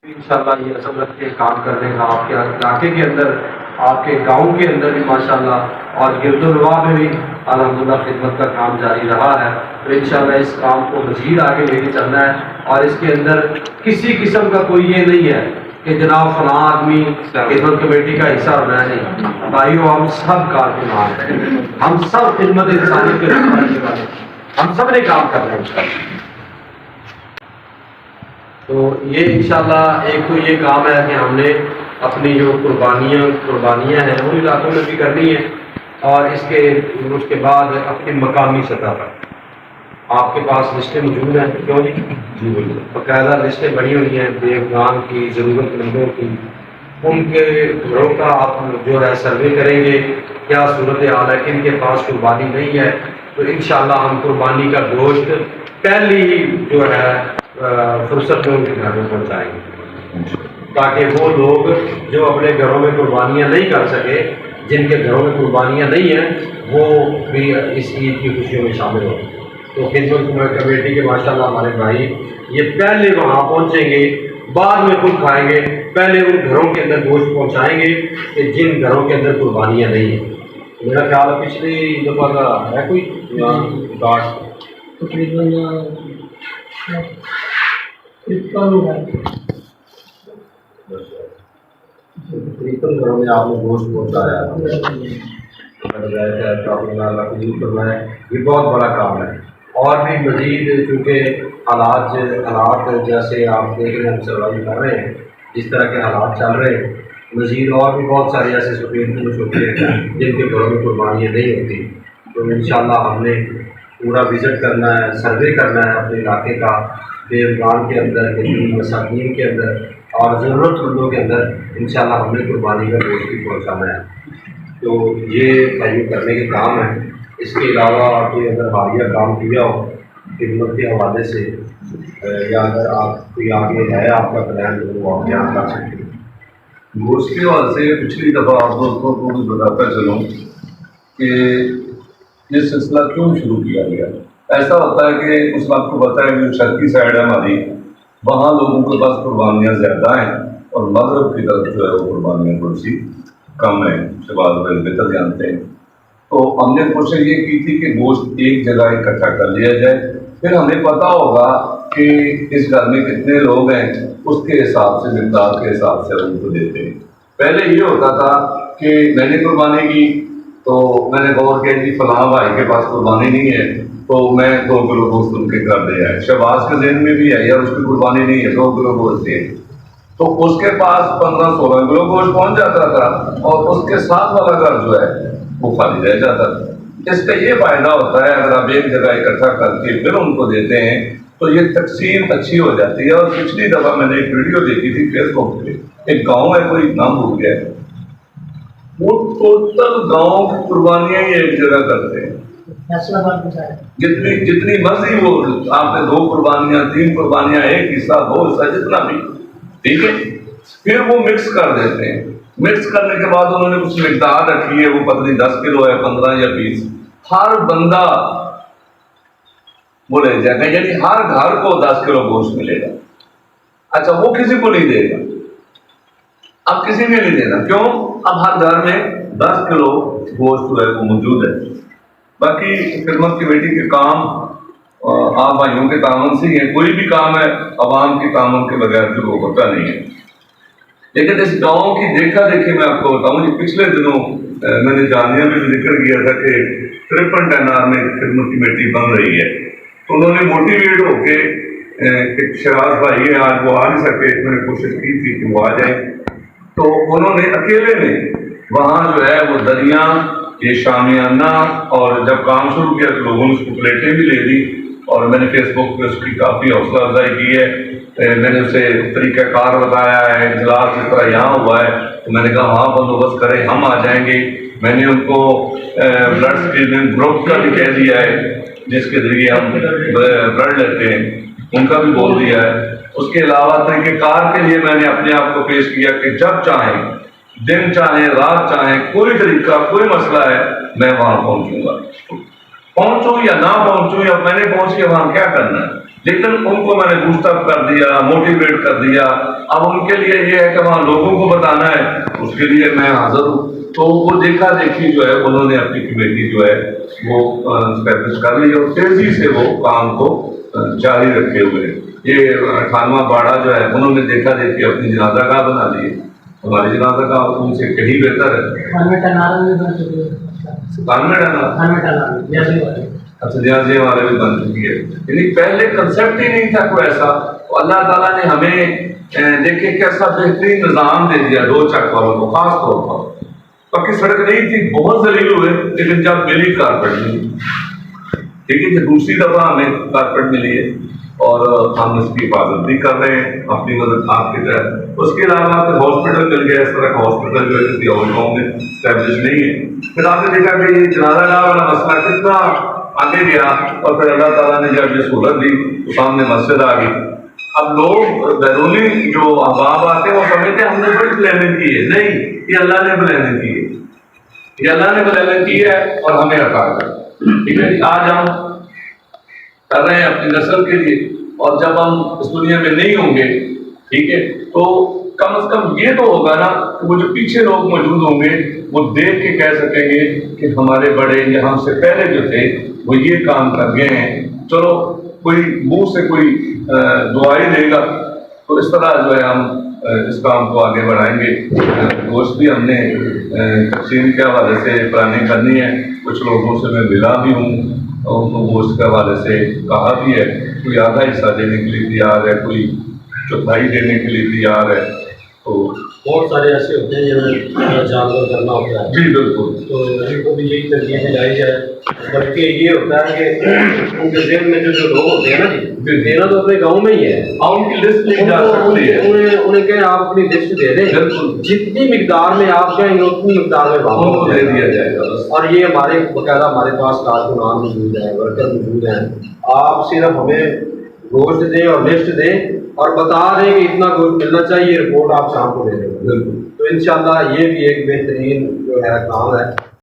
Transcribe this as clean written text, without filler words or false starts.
انشاءاللہ یہ عزم رکھ کے کام کرنے کا آپ کے علاقے کے اندر، آپ کے گاؤں کے اندر بھی ماشاءاللہ اور گرد و نواح میں بھی الحمدللہ خدمت کا کام جاری رہا ہے. تو انشاءاللہ اس کام کو مزید آگے لے کے چلنا ہے، اور اس کے اندر کسی قسم کا کوئی یہ نہیں ہے کہ جناب فلاں آدمی خدمت کمیٹی کا حصہ ہونا ہے. نہیں بھائیو، ہم سب کارکنان ہیں، ہم سب خدمت انسانی کے رکھنے والے، ہم سب نے کام کرنا ہے. تو یہ انشاءاللہ ایک تو یہ کام ہے کہ ہم نے اپنی جو قربانیاں ہیں ان علاقوں میں بھی کرنی ہے، اور اس کے بعد اپنی مقامی سطح پر آپ کے پاس لسٹیں موجود ہیں. کیوں جی؟ جی بالکل، باقاعدہ لسٹیں بنی ہوئی ہیں دیوگان کی، ضرورت مندوں کی. ان کے گھروں کا آپ جو ہے سروے کریں گے، کیا صورت حال ہے، کن کے پاس قربانی نہیں ہے. تو انشاءاللہ ہم قربانی کا گوشت پہلی ہی جو ہے فرصت میں ان کے گھر میں پہنچائیں گے، تاکہ وہ لوگ جو اپنے گھروں میں قربانیاں نہیں کر سکے، جن کے گھروں میں قربانیاں نہیں ہیں، وہ بھی اس عید کی خوشیوں میں شامل ہوں. تو خدمت کمیٹی کے ماشاءاللہ ہمارے بھائی یہ پہلے وہاں پہنچیں گے، بعد میں خود کھائیں گے. پہلے ان گھروں کے اندر گوشت پہنچائیں گے کہ جن گھروں کے اندر قربانیاں نہیں ہیں. میرا خیال ہے پچھلی دفعہ کا ہے کوئی تقریباً گھروں میں آپ نے گوشت پہنچایا، یہ بہت بڑا کام ہے. اور بھی مزید چونکہ حالات جیسے آپ دیکھ رہے ہیں، ہم سروائیو کر رہے ہیں، جس طرح کے حالات چل رہے ہیں، مزید اور بھی بہت سارے ایسے سپریم پوش ہوتے ہیں جن کے گھروں میں قربانیاں نہیں ہوتی. تو انشاءاللہ ہم نے پورا وزٹ کرنا ہے، سروے کرنا ہے اپنے علاقے کا، دیوگان کے اندر، یتیم مساکین کے اندر اور ضرورت مندوں کے اندر انشاءاللہ ہم نے قربانی کا گوشت بھی پہنچانا ہے. تو یہ تعین کرنے کے کام ہے. اس کے علاوہ کوئی اگر حالیہ کام کیا ہو خدمت کے حوالے سے، یا اگر آپ کوئی آگے ہے آپ کا پلان تو وہ آپ بیان کر سکتے ہیں. گوشت کے حوالے سے پچھلی دفعہ آپ دوستوں کو بھی بتاتا چلوں کہ یہ سلسلہ کیوں شروع کیا گیا. ایسا ہوتا ہے کہ اس وقت کو پتہ ہے جو شرقی سائڈ ہے ہماری، وہاں لوگوں کے پاس قربانیاں زیادہ ہیں، اور مغرب کی طرف جو ہے وہ قربانیاں تھوڑی سی کم ہیں، شباب بہتر جانتے ہیں. تو ہم نے کوشش یہ کی تھی کہ گوشت ایک جگہ اکٹھا کر لیا جائے، پھر ہمیں پتہ ہوگا کہ اس گھر میں کتنے لوگ ہیں، اس کے حساب سے، مقدار کے حساب سے ان کو دیتے ہیں. پہلے یہ ہوتا تھا کہ میں نے قربانی کی تو میں نے غور کیا کہ فلاں بھائی کے پاس قربانی نہیں ہے تو میں 2 کلو گوشت ان کے کر دے آئے. شہباز کے ذہن میں بھی ہے یار اس کی قربانی نہیں ہے، 2 کلو گوشت دے، تو اس کے پاس 15-16 کلو گوشت پہنچ جاتا تھا، اور اس کے ساتھ والا گھر جو ہے وہ خالی رہ جاتا تھا. اس کا یہ فائدہ ہوتا ہے اگر آپ ایک جگہ اکٹھا کر کے پھر ان کو دیتے ہیں تو یہ تقسیم اچھی ہو جاتی ہے. اور پچھلی دفعہ میں نے ایک ویڈیو دیکھی تھی فیس بک پہ، ایک گاؤں ہے، کوئی نام بھول گیا ہے، وہ ٹوٹل گاؤں کی قربانیاں ہی ایک جگہ کرتے ہیں. جتنی مرضی وہ آپ نے 2 قربانیاں 3 قربانیاں، 1 حصہ 2 حصہ جتنا بھی، ٹھیک ہے، پھر وہ مکس کر دیتے ہیں. مکس کرنے کے بعد انہوں نے کچھ مقدار رکھی ہے، وہ پتہ نہیں 10 کلو ہے، 15 یا 20، ہر بندہ وہ لے جائے گا، یعنی ہر گھر کو 10 کلو گوشت ملے گا. اچھا وہ کسی کو نہیں دے گا، اب کسی نے نہیں دینا، کیوں؟ اب ہر گھر میں 10 کلو گوشت جو ہے وہ موجود ہے. باقی خدمت کمیٹی کے کام آپ بھائیوں کے تعاون سے ہی ہے. کوئی بھی کام ہے عوام کے تعاون کے بغیر جو وہ ہوتا نہیں ہے. لیکن اس گاؤں کی دیکھا دیکھی میں آپ کو بتاؤں، یہ پچھلے دنوں میں نے جامعہ میں بھی ذکر کیا تھا کہ 53 ٹینار میں خدمت کمیٹی بن رہی ہے. تو انہوں نے موٹیویٹ ہو کے ایک شراز بھائی ہے، آج وہ آ نہیں سکے، میں نے کوشش کی تھی کہ وہ آ جائیں، تو انہوں نے اکیلے میں وہاں جو ہے وہ دریا، یہ شامیانہ، اور جب کام شروع کیا تو لوگوں نے اس کو پلیٹیں بھی لے دی، اور میں نے فیس بک پہ اس کی کافی حوصلہ افزائی کی ہے. میں نے اسے طریقہ کار بتایا ہے، اجلاس اس طرح یہاں ہوا ہے تو میں نے کہا وہاں بندوبست کریں، ہم آ جائیں گے. میں نے ان کو بلڈ اسکریننگ گروپ کا بھی کہہ دیا ہے جس کے ذریعے ہم بلڈ لیتے ہیں، ان کا بھی بول دیا ہے. اس کے علاوہ طریقہ کار کے لیے میں نے اپنے آپ کو پیش کیا کہ جب چاہیں، دن چاہیں رات چاہیں، کوئی طریقہ کوئی مسئلہ ہے میں وہاں پہنچوں گا. پہنچوں یا نہ پہنچوں، یا میں نے پہنچ کے وہاں کیا کرنا ہے، لیکن ان کو میں نے بوسٹ اپ کر دیا، موٹیویٹ کر دیا. اب ان کے لیے یہ ہے کہ وہاں لوگوں کو بتانا ہے، اس کے لیے میں حاضر ہوں. تو وہ دیکھا دیکھی جو ہے انہوں نے اپنی کمیٹی جو ہے وہ اسٹیبلش کر لی اور تیزی سے وہ کام کو جاری رکھے ہوئے. یہ 98واں باڑہ جو ہے انہوں نے دیکھا دیکھی اپنی جنازہ گاہ بنا لی. ہماری جنازہ گاہ ان سے کہیں بہتر ہے. 97 اچھا جہازیں والے بھی بن چکی ہے. یعنی پہلے کنسپٹ ہی نہیں تھا کوئی ایسا. اللہ تعالیٰ نے ہمیں دیکھے کیسا بہترین نظام دے دیا 2 چک والوں کو. خاص طور پر پکی سڑک نہیں تھی، بہت ذلیل ہوئے، لیکن جب ملی کارپیٹ ملی. ٹھیک ہے، دوسری دفعہ ہمیں کارپیٹ ملی ہے اور ہم اس کی حفاظت بھی کر رہے ہیں اپنی مدد آپ کی طرح. اس کے علاوہ پھر ہاسپٹل مل گیا. اس طرح کا ہاسپٹل جو ہے کسی اور گاؤں میں اسٹیبلش نہیں ہے. پھر آپ نے دیکھا کہ یہ جنازہ گاہ والا مسئلہ کتنا آگے گیا اور پھر اللہ تعالیٰ نے جب یہ سہولت دی تو سامنے مسجد آ گئی. اب لوگ بیرونی جو احباب آتے ہیں وہ سمجھتے ہیں ہم نے بڑی پلاننگ کی ہے. نہیں، یہ اللہ نے پلاننگ کی ہے. یہ اللہ نے پلاننگ کی ہے اور ہمیں عطا کر. ٹھیک ہے جی، آج ہم کر رہے ہیں اپنی نسل کے لیے، اور جب ہم اس دنیا میں نہیں ہوں گے، ٹھیک ہے، تو کم از کم یہ تو ہوگا نا کہ وہ جو پیچھے لوگ موجود ہوں گے وہ دیکھ کے کہہ سکیں گے کہ ہمارے بڑے یا ہم سے پہلے جو تھے وہ یہ کام کر گئے ہیں. چلو کوئی منہ سے کوئی دعائیں دے گا. تو اس طرح جو ہے ہم اس کام کو آگے بڑھائیں گے. گوشت بھی ہم نے تقسیم کے حوالے سے پلاننگ کرنی ہے. کچھ لوگوں سے میں ملا بھی ہوں اور ان کو گوشت کے حوالے سے کہا بھی ہے. کوئی آدھا حصہ دینے کے لیے تیار ہے، کوئی چوتھائی دینے کے لیے تیار ہے. تو بہت سارے ایسے ہوتے ہیں جنہیں جانور کرنا ہوتا ہے. جی بالکل. تو ان کو بھی یہی ترجیح دلائی جائے. بلکہ یہ ہوتا ہے کہ ان کے ذہن میں جو لوگ ہوتے ہیں نا جی، دینا تو اپنے گاؤں میں ہی ہے، اور ان کی لسٹ لی جا سکتی ہے. انہیں کہیں آپ اپنی لسٹ دے دیں، جتنی مقدار میں آپ چاہیں اتنی مقدار میں ان کو دے دیا جائے گا. اور یہ ہمارے باقاعدہ ہمارے پاس کارکنان موجود ہیں، ورکر موجود ہیں. آپ صرف ہمیں گوشت دیں اور لسٹ دیں اور بتا دیں کہ اتنا گوشت ملنا چاہیے، رپورٹ آپ شام کو دے دیں. بالکل. تو انشاءاللہ یہ بھی ایک بہترین جو ہے کام ہے.